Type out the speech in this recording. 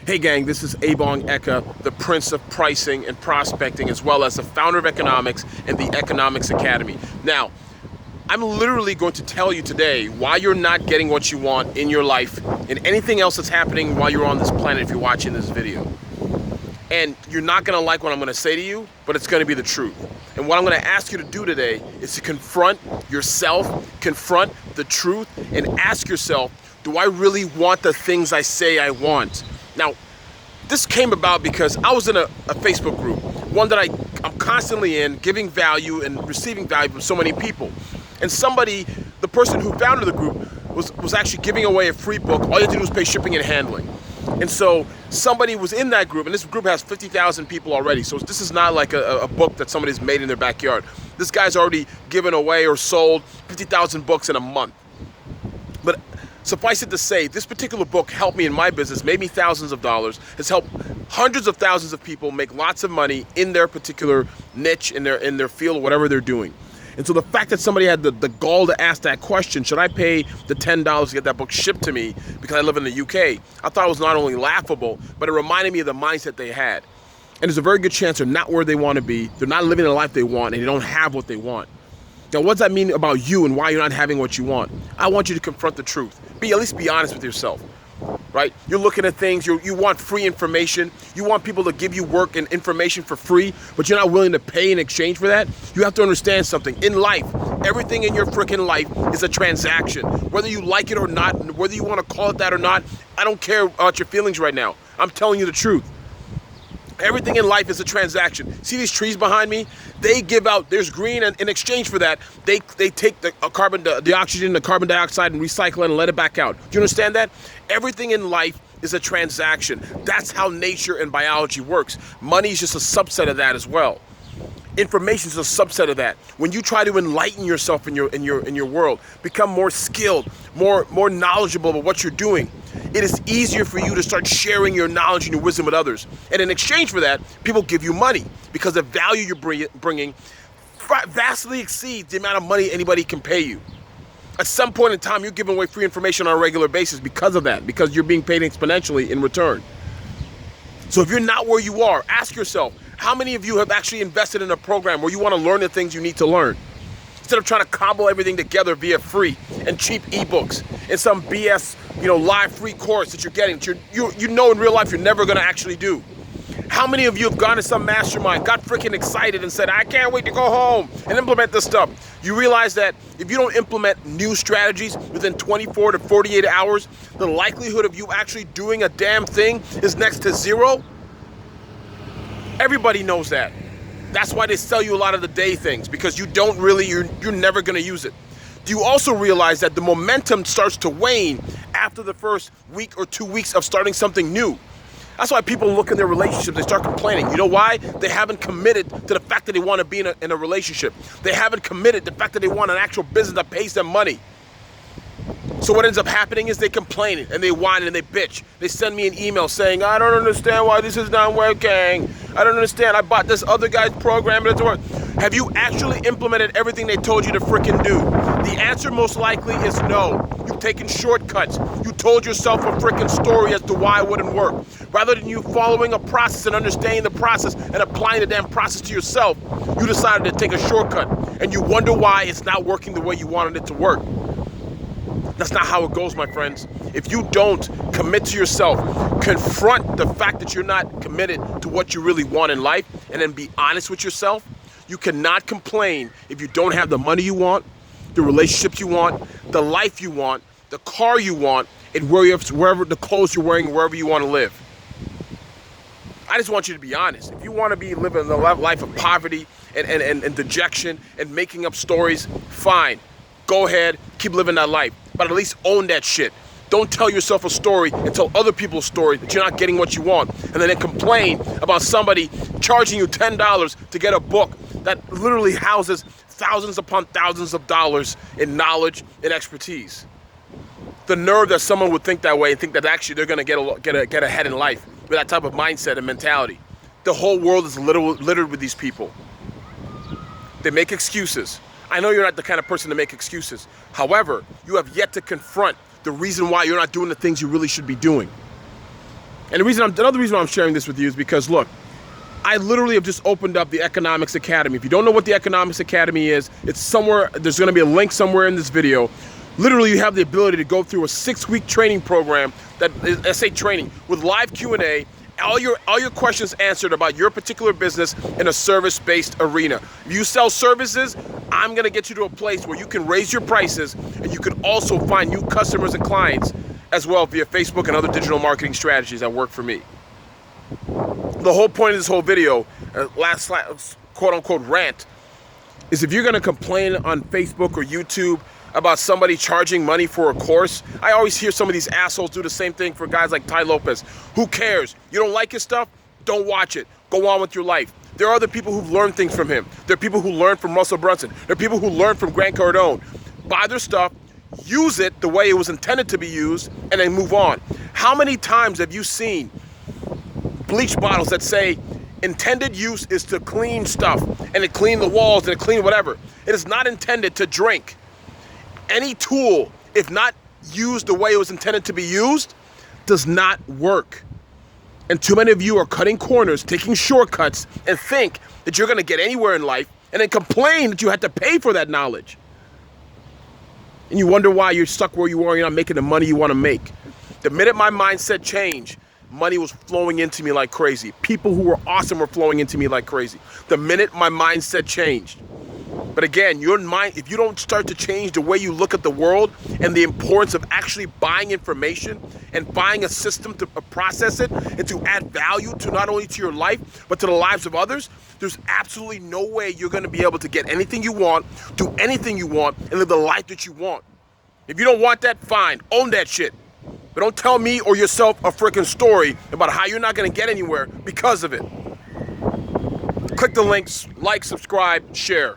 Hey gang, this is Abong Eka, the Prince of Pricing and Prospecting, as well as the founder of economics and the EKAnomics Academy. Now, I'm literally going to tell you today why you're not getting what you want in your life and anything else that's happening while you're on this planet if you're watching this video. And you're not gonna like what I'm gonna say to you, but it's gonna be the truth. And what I'm gonna ask you to do today is to confront yourself, confront the truth, and ask yourself, do I really want the things I say I want? Now, this came about because I was in a Facebook group, one that I'm constantly in, giving value and receiving value from so many people. And somebody, the person who founded the group, was actually giving away a free book. All you have to do is pay shipping and handling. And so somebody was in that group, and this group has 50,000 people already. So this is not like a book that somebody's made in their backyard. This guy's already given away or sold 50,000 books in a month. But suffice it to say, this particular book helped me in my business, made me thousands of dollars, has helped hundreds of thousands of people make lots of money in their particular niche, in their field, or whatever they're doing. And so the fact that somebody had the gall to ask that question, should I pay the $10 to get that book shipped to me because I live in the UK, I thought it was not only laughable, but it reminded me of the mindset they had. And there's a very good chance they're not where they want to be, they're not living the life they want, and they don't have what they want. Now, what does that mean about you and why you're not having what you want? I want you to confront the truth. At least be honest with yourself, right? You're looking at things, you want free information, you want people to give you work and information for free, but you're not willing to pay in exchange for that. You have to understand something. In life, everything in your freaking life is a transaction. Whether you like it or not, whether you want to call it that or not, I don't care about your feelings right now. I'm telling you the truth. Everything in life is a transaction. See these trees behind me? They give out, there's green, and in exchange for that, they take the oxygen, the carbon dioxide, and recycle it and let it back out. Do you understand that? Everything in life is a transaction. That's how nature and biology works. Money is just a subset of that as well. Information is a subset of that. When you try to enlighten yourself in your world, become more skilled, more knowledgeable about what you're doing, it is easier for you to start sharing your knowledge and your wisdom with others. And in exchange for that, people give you money because the value you're bringing vastly exceeds the amount of money anybody can pay you. At some point in time, you're giving away free information on a regular basis because of that, because you're being paid exponentially in return. So if you're not where you are, ask yourself, how many of you have actually invested in a program where you want to learn the things you need to learn? Instead of trying to cobble everything together via free and cheap ebooks and some BS, live free course that you're getting that you know in real life you're never going to actually do. How many of you have gone to some mastermind, got freaking excited and said, I can't wait to go home and implement this stuff? You realize that if you don't implement new strategies within 24 to 48 hours, the likelihood of you actually doing a damn thing is next to zero? Everybody knows that. That's why they sell you a lot of the day things, because you're never gonna use it. Do you also realize that the momentum starts to wane after the first week or 2 weeks of starting something new? That's why people look in their relationships, they start complaining. You know why? They haven't committed to the fact that they want to be in a relationship. They haven't committed to the fact that they want an actual business that pays them money. So what ends up happening is they complain and they whine and they bitch. They send me an email saying, I don't understand why this is not working. I don't understand. I bought this other guy's program and it doesn't work. Have you actually implemented everything they told you to freaking do? The answer most likely is no. You've taken shortcuts. You told yourself a freaking story as to why it wouldn't work. Rather than you following a process and understanding the process and applying the damn process to yourself, you decided to take a shortcut and you wonder why it's not working the way you wanted it to work. That's not how it goes, my friends. If you don't commit to yourself, confront the fact that you're not committed to what you really want in life, and then be honest with yourself, you cannot complain if you don't have the money you want, the relationships you want, the life you want, the car you want, and wherever the clothes you're wearing, wherever you want to live. I just want you to be honest. If you want to be living a life of poverty and dejection and making up stories, fine. Go ahead, keep living that life. But at least own that shit. Don't tell yourself a story and tell other people a story that you're not getting what you want, and then complain about somebody charging you $10 to get a book that literally houses thousands upon thousands of dollars in knowledge and expertise. The nerve that someone would think that way and think that actually they're going to get ahead in life with that type of mindset and mentality. The whole world is littered with these people. They make excuses. I know you're not the kind of person to make excuses. However, you have yet to confront the reason why you're not doing the things you really should be doing. And another reason I'm sharing this with you is because, look, I literally have just opened up the EKAnomics Academy. If you don't know what the EKAnomics Academy is, it's somewhere, there's gonna be a link somewhere in this video. Literally, you have the ability to go through a 6-week training program that is essay training with live Q&A, all your questions answered about your particular business in a service-based arena. If you sell services, I'm gonna get you to a place where you can raise your prices and you can also find new customers and clients as well via Facebook and other digital marketing strategies that work for me. The whole point of this whole video, last quote-unquote rant, is if you're gonna complain on Facebook or YouTube about somebody charging money for a course, I always hear some of these assholes do the same thing for guys like Ty Lopez. Who cares? You don't like his stuff? Don't watch it. Go on with your life. There are other people who've learned things from him. There are people who learned from Russell Brunson. There are people who learned from Grant Cardone. Buy their stuff, use it the way it was intended to be used, and then move on. How many times have you seen bleach bottles that say intended use is to clean stuff and to clean the walls and to clean whatever? It is not intended to drink. Any tool, if not used the way it was intended to be used, does not work. And too many of you are cutting corners, taking shortcuts, and think that you're gonna get anywhere in life and then complain that you had to pay for that knowledge. And you wonder why you're stuck where you are, you're not making the money you wanna make. The minute my mindset changed, money was flowing into me like crazy. People who were awesome were flowing into me like crazy. The minute my mindset changed. But again, your mind, if you don't start to change the way you look at the world and the importance of actually buying information and buying a system to process it and to add value to not only to your life, but to the lives of others, there's absolutely no way you're gonna be able to get anything you want, do anything you want, and live the life that you want. If you don't want that, fine, own that shit. But don't tell me or yourself a freaking story about how you're not gonna get anywhere because of it. Click the links, like, subscribe, share.